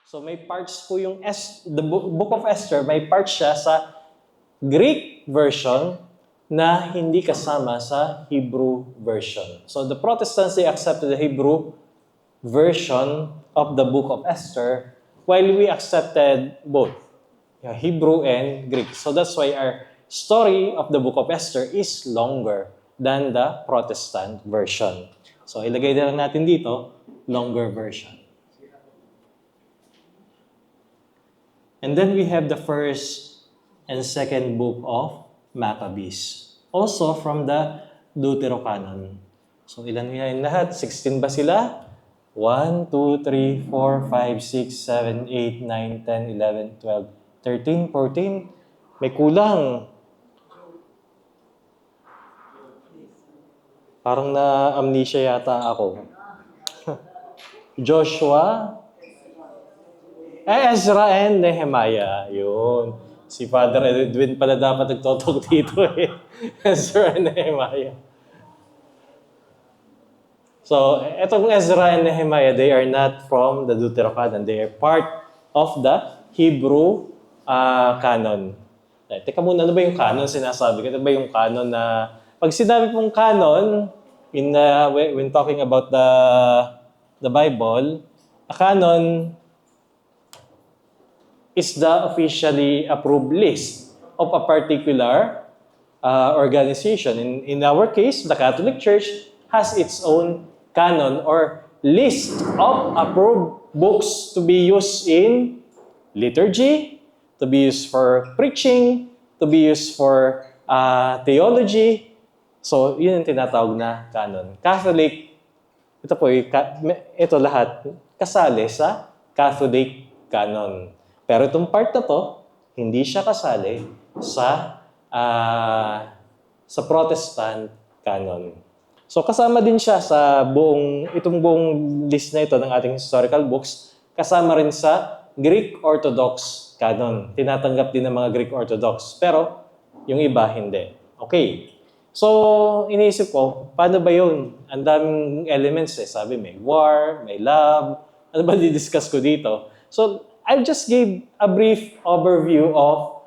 So may parts po yung the Book of Esther, may parts siya sa Greek version na hindi kasama sa Hebrew version. So the Protestants, they accepted the Hebrew version of the Book of Esther, while we accepted both Hebrew and Greek. So that's why our story of the Book of Esther is longer than the Protestant version. So ilagay na lang natin dito, longer version. And then we have the first and second book of Maccabees. Also from the Deuterocanon. So ilan yan lahat? 16 ba sila? 1, 2, 3, 4, 5, 6, 7, 8, 9, 10, 11, 12, 13, 14. May kulang. Parang na-amnesia yata ako. Joshua, Ezra and Nehemiah. Yun. Si Father Edwin pala dapat nagtotok dito eh. Ezra and Nehemiah. So, etong Ezra and Nehemiah, they are not from the Deuterocanon. They are part of the Hebrew canon. Teka muna, ano ba yung canon sinasabi? Ano ba yung canon na... Pag sinabi pong canon, when talking about the Bible, a canon is the officially approved list of a particular organization. In our case, the Catholic Church has its own canon or list of approved books to be used in liturgy, to be used for preaching, to be used for theology. So, yun yung tinatawag na canon. Catholic, ito lahat, kasali sa Catholic canon. Pero itong part na to, hindi siya kasali sa Protestant canon. So kasama din siya sa itong buong list na ito ng ating historical books, kasama rin sa Greek Orthodox canon. Tinatanggap din ng mga Greek Orthodox, pero yung iba hindi. Okay. So iniisip ko, paano ba yun? Ang daming elements eh. Sabi may war, may love. Ano ba di-discuss ko dito? So I just gave a brief overview of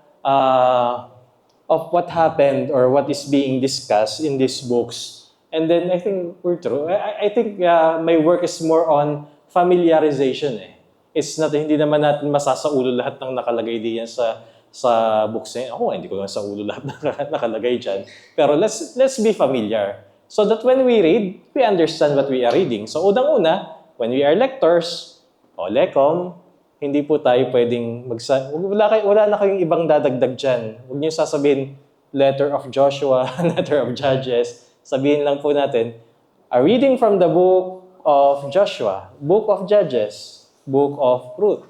what happened or what is being discussed in these books. And then I think we're through. I think my work is more on familiarization eh. It's not, hindi naman natin masasaulo lahat ng nakalagay diyan sa books eh. Ako, hindi ko naman sa ulo lahat nakalagay dyan. Pero let's be familiar. So that when we read, we understand what we are reading. So unang-una, when we are lectors, o lecom, hindi po tayo pwedeng wala na kayong ibang dadagdag dyan. Huwag niyo sasabihin, letter of Joshua, letter of Judges. Sabihin lang po natin, a reading from the book of Joshua, book of Judges, book of Ruth,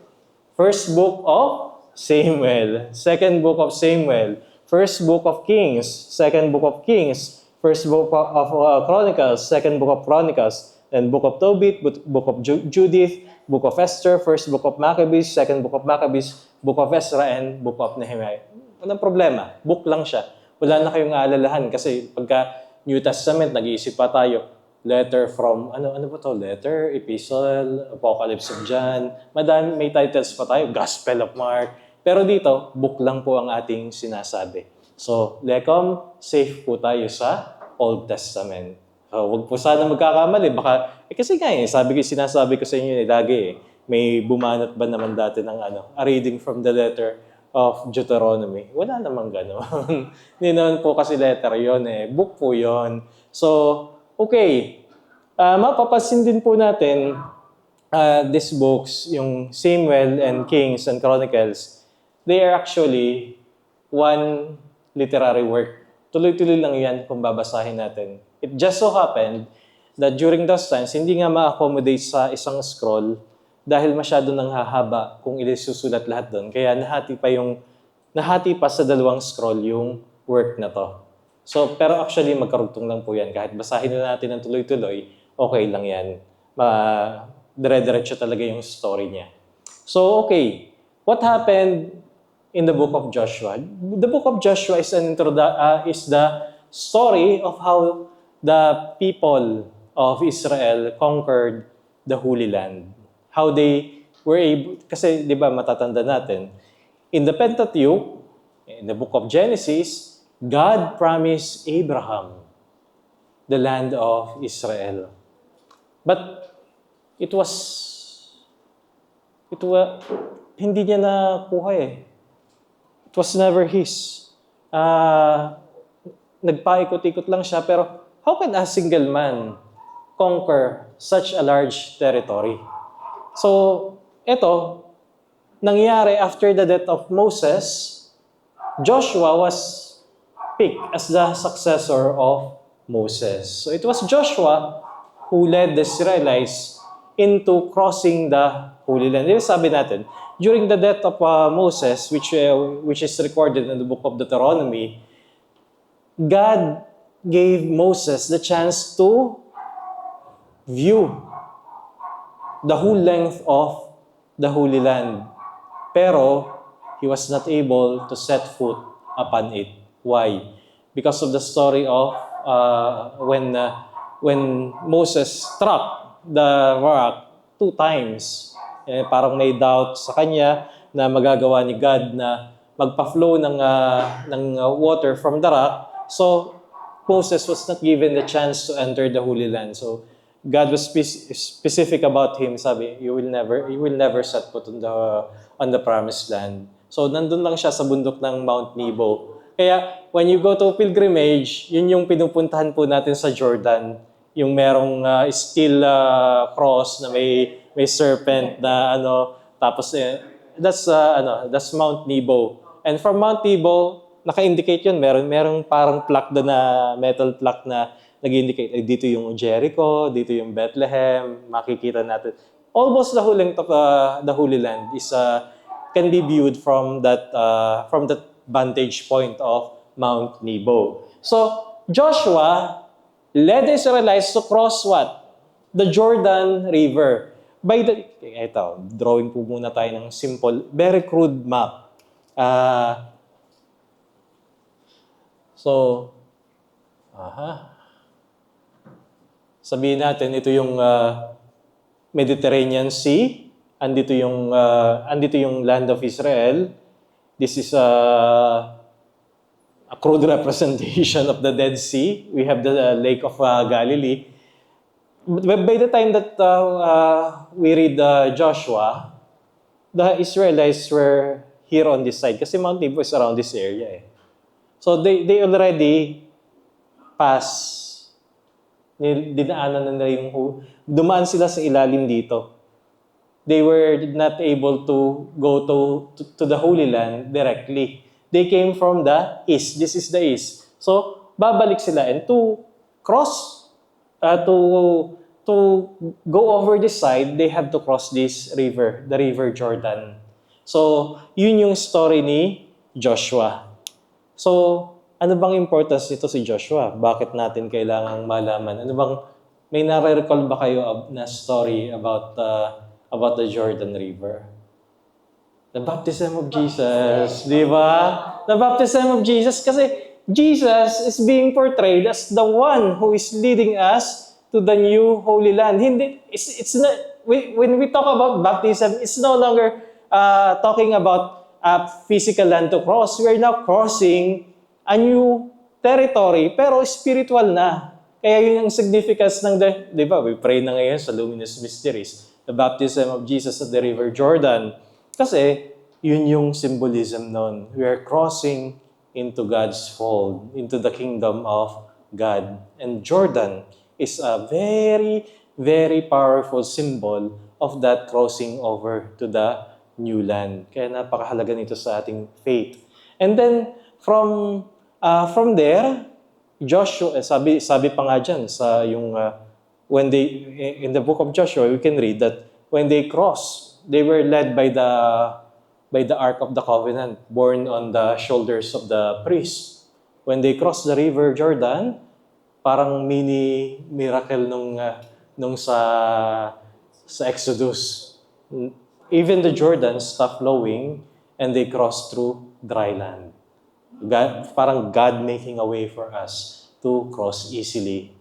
first book of Samuel, second book of Samuel, first book of Kings, second book of Kings, first book of Chronicles, second book of Chronicles, then book of Tobit, book of Judith, book of Esther, first book of Maccabees, second book of Maccabees, book of Ezra, and book of Nehemiah. Walang problema. Book lang siya. Wala na kayong aalalahan kasi pagka New Testament, nag-iisip pa tayo, letter from, ano ba to? Letter, epistle, Apocalypse of John. Madami, may titles pa tayo, Gospel of Mark. Pero dito, book lang po ang ating sinasabi. So, Lecom, safe po tayo sa Old Testament. Huwag po sana magkakamali. Baka, kasi nga sinasabi ko sa inyo lagi may bumanat ba naman dati ng a reading from the letter of Deuteronomy? Wala namang gano'n. Hindi naman po kasi letter yon book po yon. So, okay. Mapapansin din po natin these books, yung Samuel and Kings and Chronicles, they are actually one literary work. Tuloy-tuloy lang yan kung babasahin natin. It just so happened that during those times, hindi nga ma-accommodate sa isang scroll dahil masyado nang hahaba kung ilisusulat lahat doon. Kaya nahati pa sa dalawang scroll yung work na to. So, pero actually, magkarugtong lang po yan. Kahit basahin na natin ng tuloy-tuloy, okay lang yan. Dire-diretso talaga yung story niya. So, okay. What happened in the book of Joshua? The book of Joshua is is the story of how the people of Israel conquered the Holy Land. How they we're able, kasi di ba matatanda natin, in the Pentateuch, in the book of Genesis, God promised Abraham the land of Israel. But it was, hindi niya nakuha eh. It was never his. Nagpaikot-ikot lang siya, pero how can a single man conquer such a large territory? So, ito, nangyari after the death of Moses, Joshua was picked as the successor of Moses. So it was Joshua who led the Israelites into crossing the Holy Land. Yung sabi natin, during the death of Moses, which is recorded in the book of Deuteronomy, God gave Moses the chance to view the whole length of the Holy Land. Pero, he was not able to set foot upon it. Why? Because of the story of when Moses struck the rock 2 times. Parang may doubt sa kanya na magagawa ni God na magpa-flow ng water from the rock. So, Moses was not given the chance to enter the Holy Land. So, God was specific about him. Sabi, you will never set foot on the promised land. So, nandun lang siya sa bundok ng Mount Nebo. Kaya, when you go to pilgrimage, yun yung pinupuntahan po natin sa Jordan. Yung merong steel cross na may serpent na tapos that's Mount Nebo. And from Mount Nebo, naka-indicate yun, merong parang plaque doon na metal plaque na nag-indicate, dito yung Jericho, dito yung Bethlehem, makikita natin. Almost the whole length of the Holy Land is can be viewed from that vantage point of Mount Nebo. So, Joshua led the Israelites to cross what? The Jordan River. Ito, drawing po muna tayo ng simple, very crude map. Sabihin natin, ito yung Mediterranean Sea. Andito yung land of Israel. This is a crude representation of the Dead Sea. We have the Lake of Galilee. But by the time that we read Joshua, the Israelites were here on this side kasi Mount Nebo is around this area. So they already passed. Dinaanan na nila dumaan sila sa ilalim dito. They were not able to go to the Holy Land directly. They came from the east. This is the east. So, babalik sila. And to cross, to go over this side, they have to cross this river, the River Jordan. So, yun yung story ni Joshua. So, ano bang importance nito si Joshua? Bakit natin kailangang malaman? May nare-recall ba kayo na story about the Jordan River? The baptism of Jesus, di ba? The baptism of Jesus, kasi Jesus is being portrayed as the one who is leading us to the new Holy Land. It's not, when we talk about baptism, it's no longer talking about a physical land to cross. We are now crossing a new territory, pero spiritual na. Kaya yun yung significance ng di ba? We pray na ngayon sa Luminous Mysteries, the baptism of Jesus at the River Jordan. Kasi, yun yung symbolism nun. We are crossing into God's fold, into the kingdom of God. And Jordan is a very, very powerful symbol of that crossing over to the new land. Kaya napakahalaga nito sa ating faith. And then, from there, Joshua, sabi pa nga dyan, when they, in the book of Joshua, we can read that when they crossed, they were led by the Ark of the Covenant, borne on the shoulders of the priests. When they crossed the River Jordan, parang mini miracle nung sa Exodus. Even the Jordan stopped flowing and they crossed through dry land. Parang God making a way for us to cross easily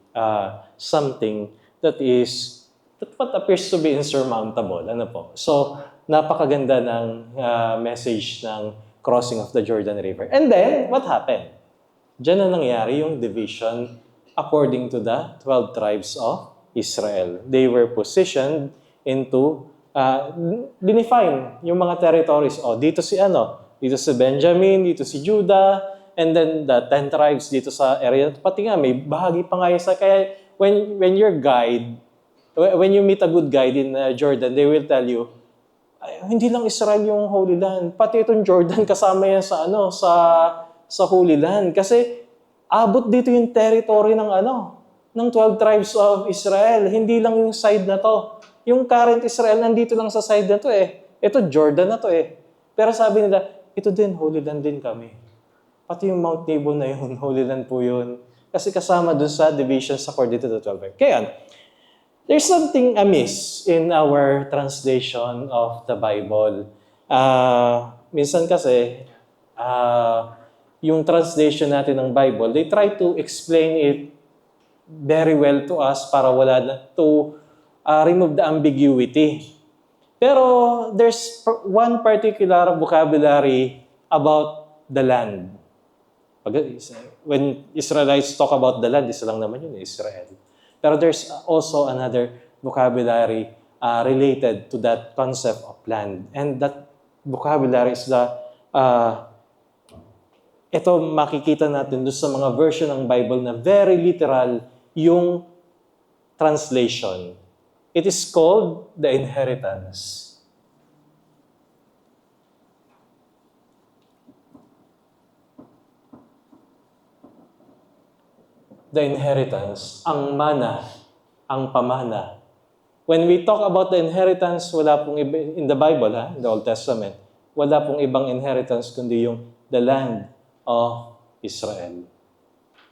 something that is what appears to be insurmountable. Ano po? So, napakaganda ng message ng crossing of the Jordan River. And then, what happened? Diyan na nangyari yung division according to the 12 tribes of Israel. They were positioned into, dinefine yung mga territories. Dito si dito si Benjamin, dito si Judah, and then the 10 tribes dito sa area. Pati nga, may bahagi pa nga kaya when your guide, when you meet a good guide in Jordan, they will tell you, hindi lang Israel yung Holy Land, pati itong Jordan kasama yan sa Holy Land. Kasi abot dito yung territory ng 12 tribes of Israel. Hindi lang yung side na to. Yung current Israel nandito lang sa side na to eh. Ito Jordan na to eh. Pero sabi nila, ito din, Holy Land din kami. Pati yung Mount Nebo na yun, Holy Land po yun. Kasi kasama dun sa divisions according to the 12 tribes. Kaya, there's something amiss in our translation of the Bible. Minsan kasi, yung translation natin ng Bible, they try to explain it very well to us para to remove the ambiguity. Pero there's one particular vocabulary about the land. When Israelites talk about the land, isa lang naman yun, Israel. Pero there's also another vocabulary related to that concept of land. And that vocabulary is ito makikita natin doon sa mga version ng Bible na very literal yung translation. It is called the inheritance. The inheritance, ang mana, ang pamana. When we talk about the inheritance, wala pong iba, in the Bible, in the Old Testament, wala pong ibang inheritance kundi yung the land of Israel.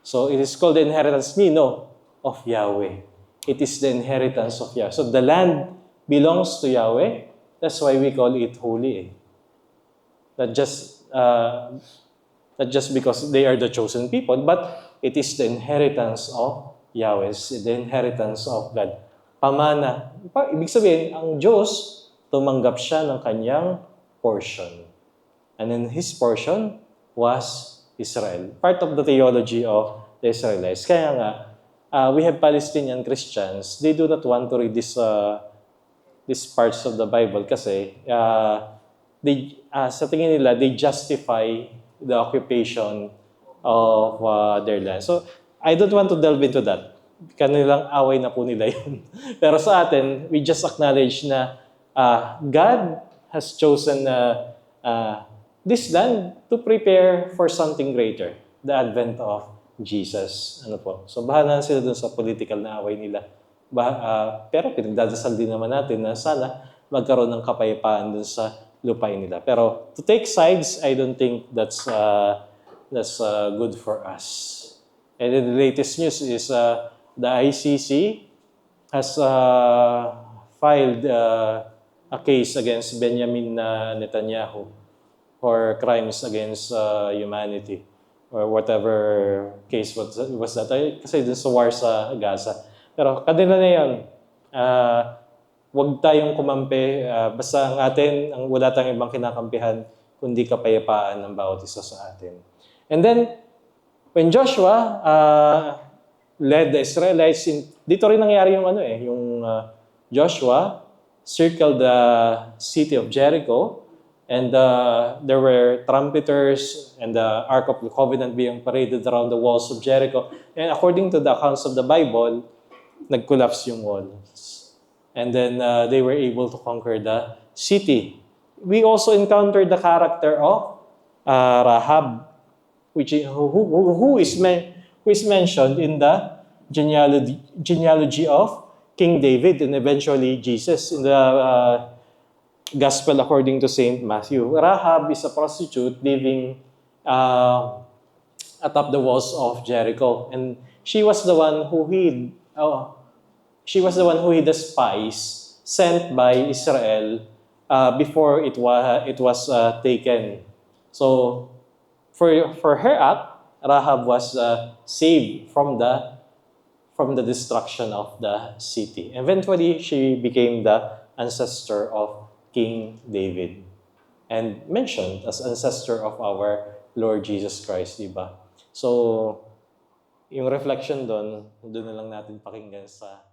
So it is called the inheritance of Yahweh. It is the inheritance of Yahweh. So the land belongs to Yahweh. That's why we call it holy. Not just because they are the chosen people, but it is the inheritance of Yahweh, the inheritance of God. Pamana. Ibig sabihin, ang Diyos, tumanggap siya ng kanyang portion. And then his portion was Israel. Part of the theology of the Israelites. Kaya nga, we have Palestinian Christians, they do not want to read these parts of the Bible kasi sa tingin nila, they justify the occupation of their land. So, I don't want to delve into that. Kanilang away na po nila yun. Pero sa atin, we just acknowledge na God has chosen this land to prepare for something greater, the advent of Jesus. So, bahala sila dun sa political na away nila. Pero pinagdadasal din naman natin na sana magkaroon ng kapayapaan dun sa lupain nila. Pero to take sides, I don't think that's good for us. And the latest news is the ICC has filed a case against Benjamin Netanyahu for crimes against humanity or whatever case was that. Kasi dun sa war sa Gaza. Pero kanila na yun. Huwag tayong kumampi. Basta ang atin, wala tayong ibang kinakampihan kundi kapayapaan ng bawat isa sa atin. And then, when Joshua led the Israelites, dito rin nangyari yung Joshua circled the city of Jericho, and there were trumpeters and the Ark of the Covenant being paraded around the walls of Jericho. And according to the accounts of the Bible, nag-collapse yung walls. And then they were able to conquer the city. We also encountered the character of Rahab, who is mentioned in the genealogy of King David and eventually Jesus in the Gospel according to Saint Matthew. Rahab is a prostitute living atop the walls of Jericho, and she was the one who hid. The spies sent by Israel before it was taken. So, for her act, Rahab was saved from from the destruction of the city. Eventually, she became the ancestor of King David and mentioned as ancestor of our Lord Jesus Christ, di ba? So, yung reflection doon na lang natin pakinggan sa